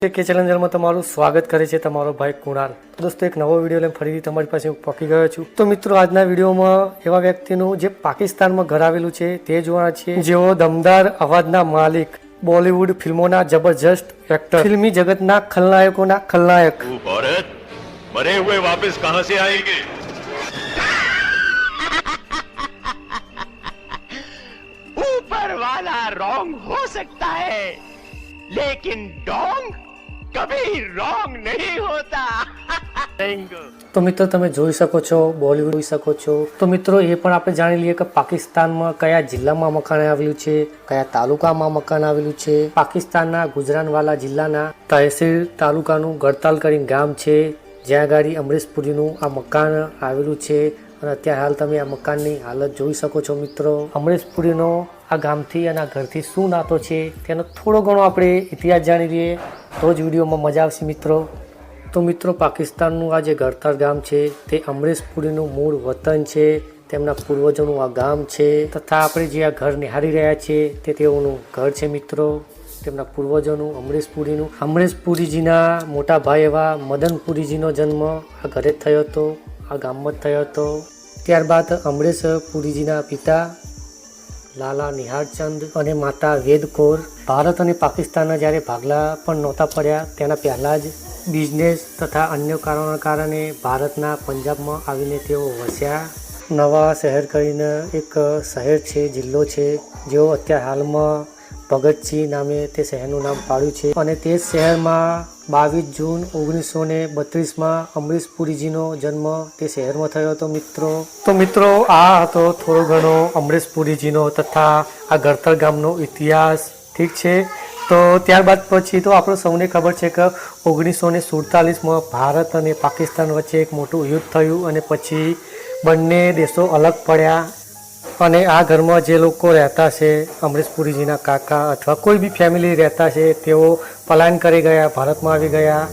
કે ચેલેન્જરમાં તમારું સ્વાગત કરે છે તમારો ભાઈ કુણાલ। દોસ્તો એક નવો વિડીયો લઈને ફરીથી તમારી પાસે પહોંચી ગયો છું। તો મિત્રો આજના વિડીયોમાં એવા વ્યક્તિનું જે પાકિસ્તાનમાં ઘર આવેલું છે તે જોવાના છે, જેઓ દમદાર અવાજના માલિક, બોલિવૂડ ફિલ્મોના જબરજસ્ત એક્ટર, ફિલ્મી જગતના ખલનાયકોના ખલનાયક। औरत मरे हुए वापस कहां से आएंगे? ऊपर वाला रॉन्ग हो सकता है, लेकिन डोंग कभी रॉन्ग नहीं होता। તો મિત્રો તમે જોઈ શકો છો, બોલિવૂડ જોઈ શકો છો। તો મિત્રો એ પણ આપણે જાણી લઈએ કે પાકિસ્તાનમાં કયા જિલ્લામાં મકાન આવેલું છે, કયા તાલુકામાં મકાન આવેલું છે। પાકિસ્તાનના ગુજરાનવાલા જિલ્લાના તહેસીલ તાલુકાનું ગડતાલ કરીને ગામ છે, જ્યાં ગાડી અમરીશ પુરીનું આ મકાન આવેલું છે। અને અત્યારે હાલ તમે આ મકાનની હાલત જોઈ શકો છો મિત્રો। અમરીશ પુરીનો આ ગામથી અને આ ઘરથી શું નાતો છે તેનો થોડો ઘણો આપણે ઇતિહાસ જાણી લઈએ તો જ વિડીયોમાં મજા આવશે મિત્રો। તો મિત્રો પાકિસ્તાનનું આ જે ગડતાલ ગામ છે તે અમરીશ પુરીનું મૂળ વતન છે, તેમના પૂર્વજોનું આ ગામ છે, તથા આપણે જે આ ઘર નિહાળી રહ્યા છીએ તે તેઓનું ઘર છે મિત્રો, તેમના પૂર્વજોનું અમરીશ પુરીનું। અમરીશ પુરીજીના મોટા ભાઈ એવા મદન પુરીજીનો જન્મ આ ઘરે જ થયો હતો, આ ગામમાં જ થયો હતો। ત્યારબાદ અમરીશ પુરીજીના પિતા લાલા નિહાળચંદ અને માતા વેદકૌર ભારત અને પાકિસ્તાનના જ્યારે ભાગલા પણ નહોતા પડ્યા તેના પહેલાં જ બિઝનેસ તથા અન્ય કારણોના કારણે ભારતના પંજાબમાં આવીને તેઓ વસ્યા। નવા શહેર કરીને એક શહેર છે, જિલ્લો છે, જેઓ અત્યારે હાલમાં ભગતસિંહ નામે તે શહેરનું નામ પાડ્યું છે। અને તે જ શહેરમાં 22 જૂન 1932માં અમરીશ પુરીજીનો જન્મ તે શહેરમાં થયો હતો મિત્રો। તો મિત્રો આ હતો થોડો ઘણો અમરીશ પુરીજીનો તથા આ ગડતાલ ગામનો ઇતિહાસ, ઠીક છે। તો ત્યારબાદ પછી તો આપણે સૌને ખબર છે કે 1947માં ભારત અને પાકિસ્તાન વચ્ચે એક મોટું યુદ્ધ થયું અને પછી બંને દેશો અલગ પડ્યા। અને આ ઘરમાં જે લોકો રહેતા છે, અમરીશ પુરીજીના કાકા અથવા કોઈ બી ફેમિલી રહેતા છે, તેઓ પલાયન કરી ગયા, ભારતમાં આવી ગયા।